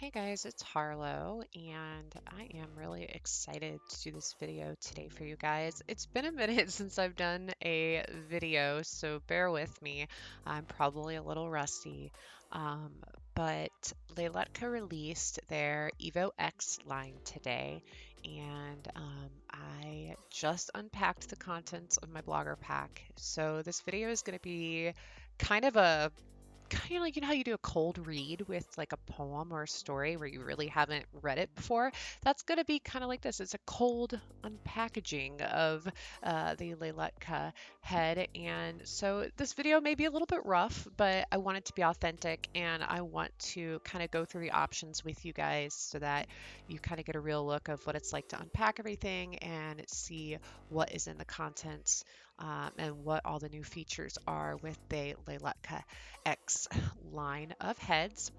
Hey guys, it's Harlow, and I am really excited to do this video today for you guys. It's been a minute since I've done a video, so bear with me. I'm probably a little rusty, um, but Lelutka released their EvoX line today, and I just unpacked the contents of my blogger pack. So this video is going to be kind of a kind of like how you do a cold read with like a poem or a story where you really haven't read it before. That's going to be kind of like this. It's a cold unpackaging of the Lelutka head. And so this video may be a little bit rough, but I want it to be authentic, and I want to kind of go through the options with you guys so that you kind of get a real look of what it's like to unpack everything and see what is in the contents, and what all the new features are with the Lelutka X line of heads.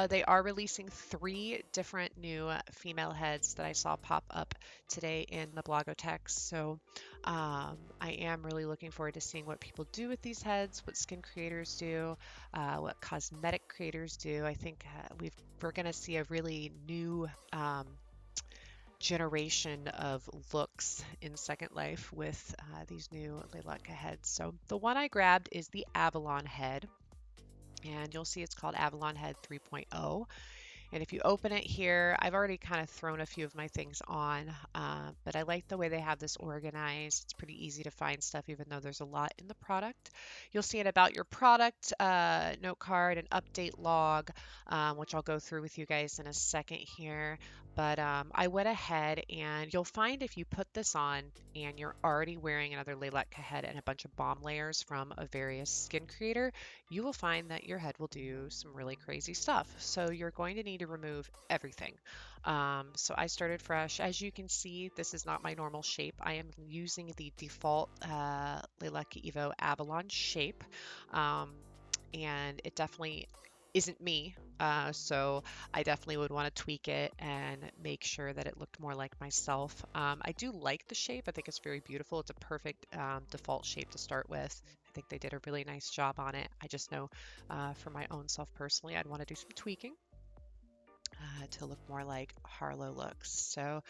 They are releasing three different new female heads that I saw pop up today in the Blogotex. So I am really looking forward to seeing what people do with these heads, what skin creators do, what cosmetic creators do. I think we're going to see a really new generation of looks in Second Life with these new Lelutka heads. So the one I grabbed is the Avalon head, and you'll see it's called Avalon Head 3.0. And if you open it here, I've already kind of thrown a few of my things on, but I like the way they have this organized. It's pretty easy to find stuff, even though there's a lot in the product. You'll see it about your product, note card, an update log, which I'll go through with you guys in a second here. But I went ahead, and you'll find if you put this on and you're already wearing another Lelutka head and a bunch of balm layers from a various skin creator, you will find that your head will do some really crazy stuff. So you're going to need to remove everything. So I started fresh. As you can see, this is not my normal shape. I am using the default Lelutka Evo Avalon shape, um, and it definitely isn't me. So I definitely would want to tweak it and make sure that it looked more like myself. I do like the shape. I think it's very beautiful. It's a perfect default shape to start with. I think they did a really nice job on it. I just know for my own self personally, I'd want to do some tweaking to look more like Harlow looks. So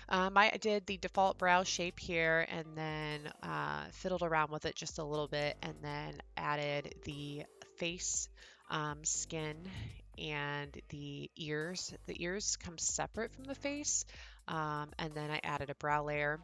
I did the default brow shape here, and then fiddled around with it just a little bit, and then added the face, skin, and the ears. The ears come separate from the face, and then I added a brow layer.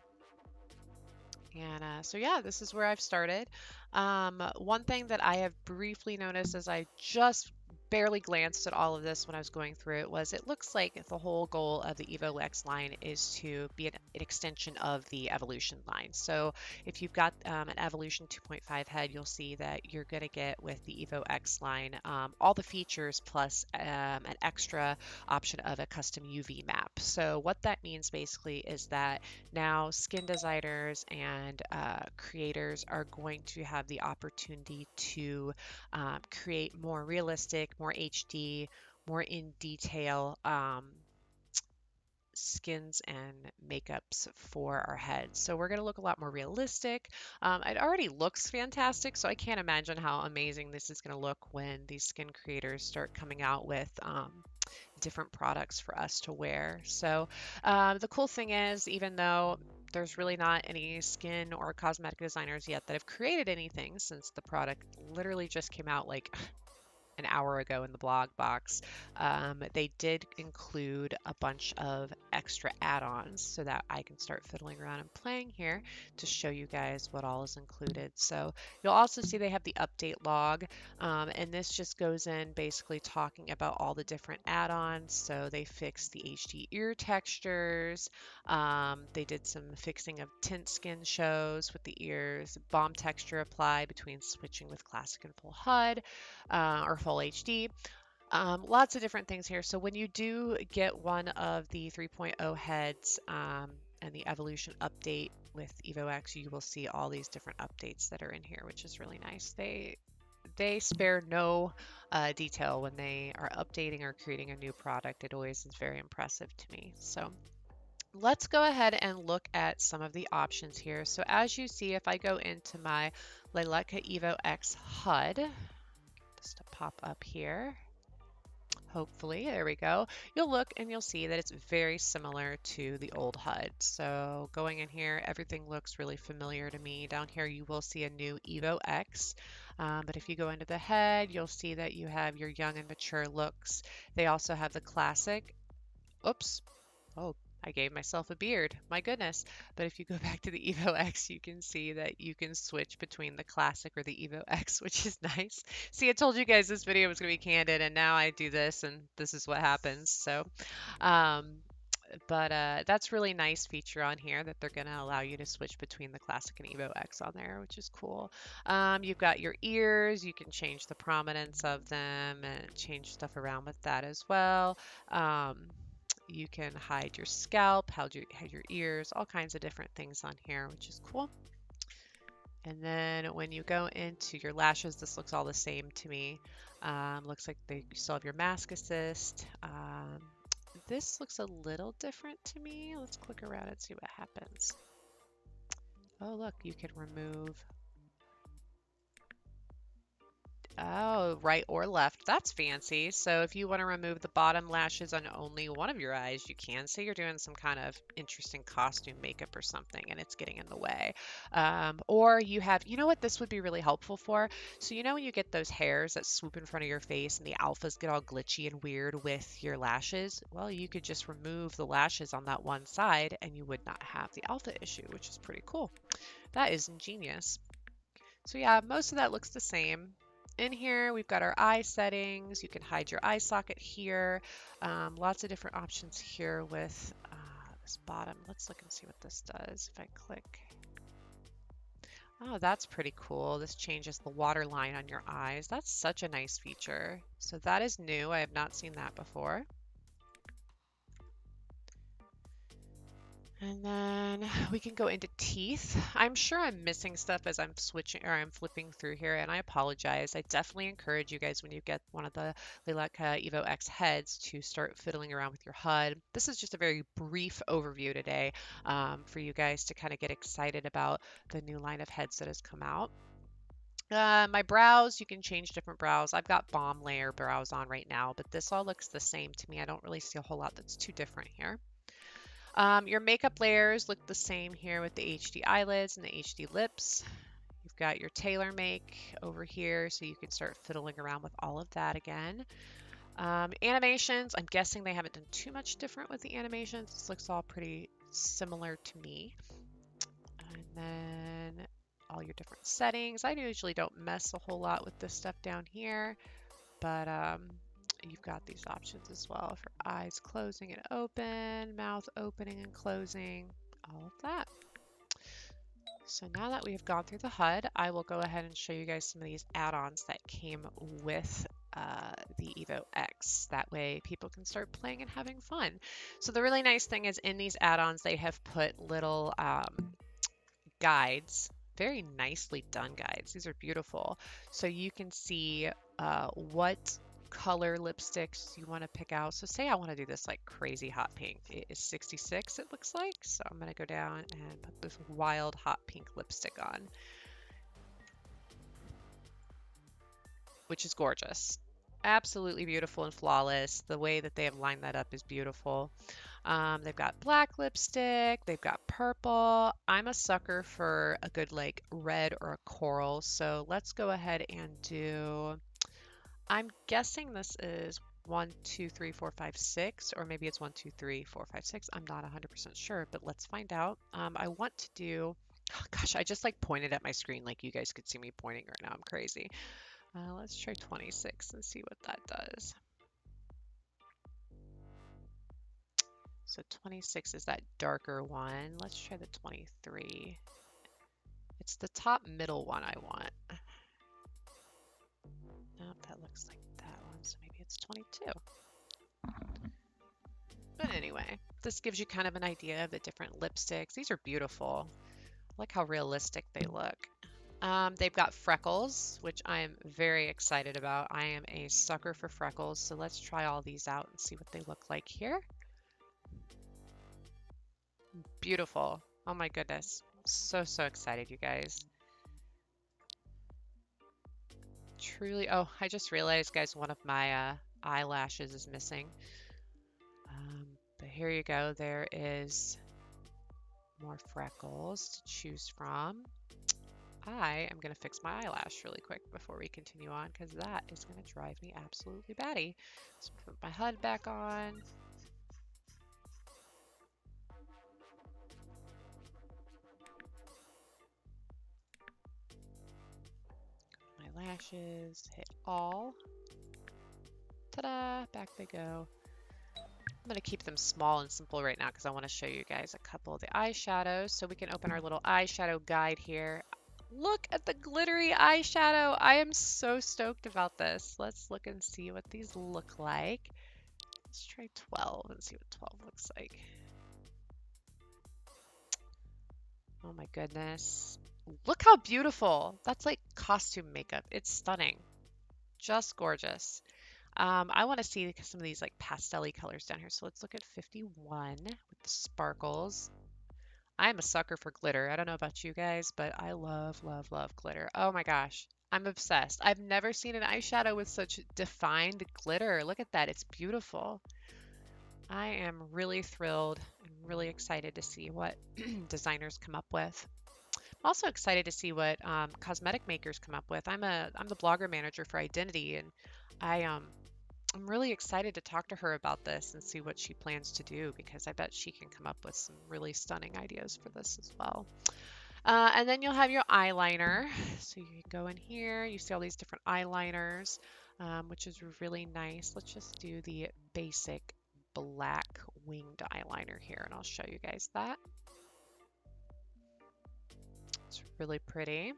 And so yeah, this is where I've started. One thing that I have briefly noticed as I just barely glanced at all of this when I was going through it was it looks like the whole goal of the EvoX line is to be an extension of the Evolution line. So if you've got an Evolution 2.5 head, you'll see that you're going to get with the EvoX line all the features plus an extra option of a custom UV map. So what that means basically is that now, skin designers and creators are going to have the opportunity to create more realistic, more HD, more in detail skins and makeups for our heads. So we're going to look a lot more realistic. It already looks fantastic, so I can't imagine how amazing this is going to look when these skin creators start coming out with different products for us to wear. So the cool thing is, even though there's really not any skin or cosmetic designers yet that have created anything since the product literally just came out like an hour ago in the blog box, they did include a bunch of extra add-ons so that I can start fiddling around and playing here to show you guys what all is included. So you'll also see they have the update log, and this just goes in basically talking about all the different add-ons. So they fixed the HD ear textures, they did some fixing of tint skin shows with the ears, balm texture apply between switching with classic and full HUD, or full HD. Lots of different things here. So when you do get one of the 3.0 heads and the evolution update with EvoX, you will see all these different updates that are in here, which is really nice. They spare no detail when they are updating or creating a new product. It always is very impressive to me. So let's go ahead and look at some of the options here. So as you see, if I go into my Lelutka EvoX HUD, just to pop up here. Hopefully, there we go. You'll look and you'll see that it's very similar to the old HUD. So going in here, everything looks really familiar to me. Down here, you will see a new EvoX. But if you go into the head, you'll see that you have your young and mature looks. They also have the classic. Oops. Oh, I gave myself a beard. My goodness. But if you go back to the Evo X, you can see that you can switch between the Classic or the Evo X, which is nice. See, I told you guys this video was going to be candid, and now I do this, and this is what happens. Um, but that's really nice feature on here that they're going to allow you to switch between the Classic and Evo X on there, which is cool. You've got your ears. You can change the prominence of them and change stuff around with that as well. Um, you can hide your scalp, hide your ears, all kinds of different things on here, which is cool. And then when you go into your lashes, this looks all the same to me. Looks like you still have your mask assist. This looks a little different to me. Let's click around and see what happens. Oh, look, you can remove. Oh, right or left. That's fancy. So if you want to remove the bottom lashes on only one of your eyes, you can. Say you're doing some kind of interesting costume makeup or something and it's getting in the way. Or you have, you know what this would be really helpful for? So you know when you get those hairs that swoop in front of your face and the alphas get all glitchy and weird with your lashes? Well, you could just remove the lashes on that one side and you would not have the alpha issue, which is pretty cool. That is ingenious. So yeah, most of that looks the same. In here, we've got our eye settings. You can hide your eye socket here. Lots of different options here with this bottom. Let's look and see what this does. If I click. Oh, that's pretty cool. This changes the water line on your eyes. That's such a nice feature. So that is new. I have not seen that before. And then we can go into teeth. I'm sure I'm missing stuff as I'm switching or I'm flipping through here, and I apologize. I definitely encourage you guys when you get one of the Lelutka Evo X heads to start fiddling around with your HUD. This is just a very brief overview today for you guys to kind of get excited about the new line of heads that has come out. My brows, you can change different brows. I've got bomb layer brows on right now, but this all looks the same to me. I don't really see a whole lot that's too different here. Your makeup layers look the same here with the HD eyelids and the HD lips. You've got your tailor make over here, so you can start fiddling around with all of that again. Animations, I'm guessing they haven't done too much different with the animations. This looks all pretty similar to me. And then all your different settings. I usually don't mess a whole lot with this stuff down here, but you've got these options as well for eyes closing and open, mouth opening and closing, all of that. So now that we have gone through the HUD, I will go ahead and show you guys some of these add-ons that came with the Evo X. That way people can start playing and having fun. So the really nice thing is in these add-ons, they have put little guides, very nicely done guides. These are beautiful. So you can see what color lipsticks you want to pick out. So say I want to do this like crazy hot pink. It is 66, it looks like. So I'm going to go down and put this wild hot pink lipstick on, which is gorgeous. Absolutely beautiful and flawless. The way that they have lined that up is beautiful. They've got black lipstick, they've got purple. I'm a sucker for a good like red or a coral. So let's go ahead and do, I'm guessing this is 1, 2, 3, 4, 5, 6, or maybe it's 1, 2, 3, 4, 5, 6. I'm not 100% sure, but let's find out. I want to do, oh gosh, I just like pointed at my screen like you guys could see me pointing right now. I'm crazy. Let's try 26 and see what that does. So 26 is that darker one. Let's try the 23. It's the top middle one I want. Nope, that looks like that one, so maybe it's 22. But anyway, this gives you kind of an idea of the different lipsticks. These are beautiful. I like how realistic they look. They've got freckles, which I am very excited about. I am a sucker for freckles, so let's try all these out and see what they look like here. Beautiful. Oh my goodness. So excited, you guys. Truly. Oh, I just realized, guys, one of my eyelashes is missing. But here you go. There is more freckles to choose from. I am going to fix my eyelash really quick before we continue on because that is going to drive me absolutely batty. So put my HUD back on. My lashes, hit all. Ta-da! Back they go. I'm going to keep them small and simple right now because I want to show you guys a couple of the eyeshadows. So we can open our little eyeshadow guide here. Look at the glittery eyeshadow. I am so stoked about this. Let's look and see what these look like. Let's try 12 and see what 12 looks like. Oh my goodness. Look how beautiful. That's like costume makeup. It's stunning. Just gorgeous. I want to see some of these like pastel-y colors down here. So let's look at 51 with the sparkles. I'm a sucker for glitter. I don't know about you guys, but I love, love, love glitter. Oh my gosh. I'm obsessed. I've never seen an eyeshadow with such defined glitter. Look at that. It's beautiful. I am really thrilled and really excited to see what designers come up with. I'm also excited to see what cosmetic makers come up with. I'm the blogger manager for Identity, and I'm really excited to talk to her about this and see what she plans to do because I bet she can come up with some really stunning ideas for this as well. And then you'll have your eyeliner. So you go in here, you see all these different eyeliners, which is really nice. Let's just do the basic black winged eyeliner here, and I'll show you guys that. It's really pretty.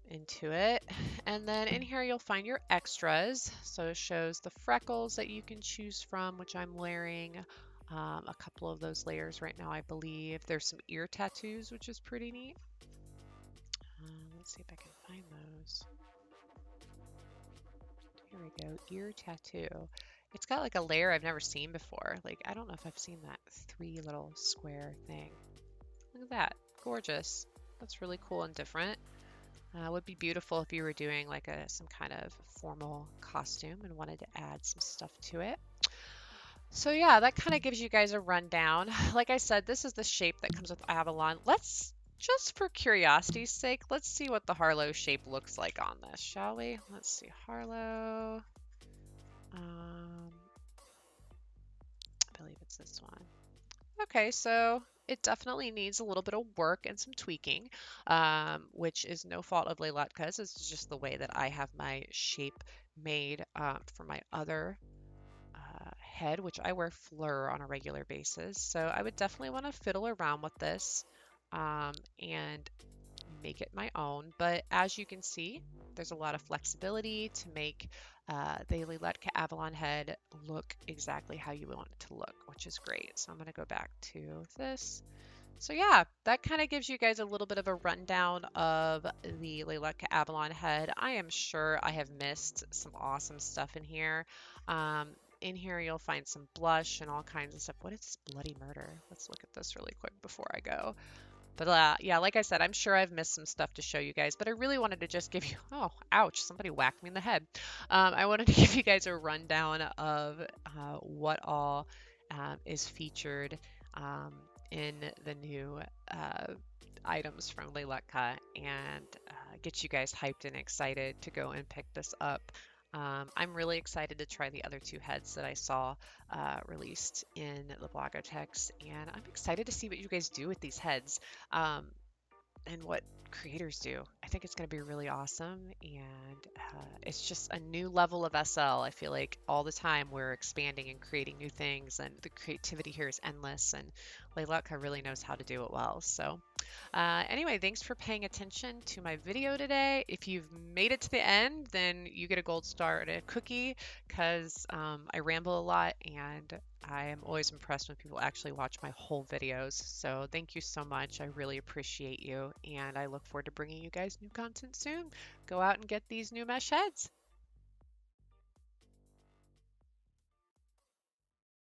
Into it. And then in here you'll find your extras. So it shows the freckles that you can choose from, which I'm layering a couple of those layers right now, I believe. There's some ear tattoos, which is pretty neat. Let's see if I can find those. Here we go, ear tattoo. It's got like a layer I've never seen before. Like, I don't know if I've seen that 3 little square thing. Look at that, gorgeous. That's really cool and different. Would be beautiful if you were doing like some kind of formal costume and wanted to add some stuff to it. So yeah, that kind of gives you guys a rundown. Like I said, this is the shape that comes with Avalon. Let's, just for curiosity's sake, let's see what the Harlow shape looks like on this, shall we? Let's see, Harlow. I believe it's this one. Okay, so it definitely needs a little bit of work and some tweaking, which is no fault of Lelutka's. It's just the way that I have my shape made for my other head, which I wear Fleur on a regular basis. So I would definitely want to fiddle around with this and make it my own. But as you can see, there's a lot of flexibility to make the Lelutka Avalon head look exactly how you want it to look, which is great. So I'm going to go back to this. So yeah, that kind of gives you guys a little bit of a rundown of the Lelutka Avalon head. I am sure I have missed some awesome stuff in here. In here you'll find some blush and all kinds of stuff. What is this bloody murder? Let's look at this really quick before I go. But yeah, like I said, I'm sure I've missed some stuff to show you guys, but I really wanted to just give you, oh, ouch, somebody whacked me in the head. I wanted to give you guys a rundown of what all is featured in the new items from Lelutka and get you guys hyped and excited to go and pick this up. I'm really excited to try the other 2 heads that I saw released in the blogger text, and I'm excited to see what you guys do with these heads and what creators do. I think it's going to be really awesome, and it's just a new level of SL. I feel like all the time we're expanding and creating new things, and the creativity here is endless, and Lelutka really knows how to do it well. So anyway, thanks for paying attention to my video today. If you've made it to the end, then you get a gold star and a cookie because I ramble a lot and I am always impressed when people actually watch my whole videos. So thank you so much. I really appreciate you, and I look forward to bringing you guys new content soon. Go out and get these new mesh heads.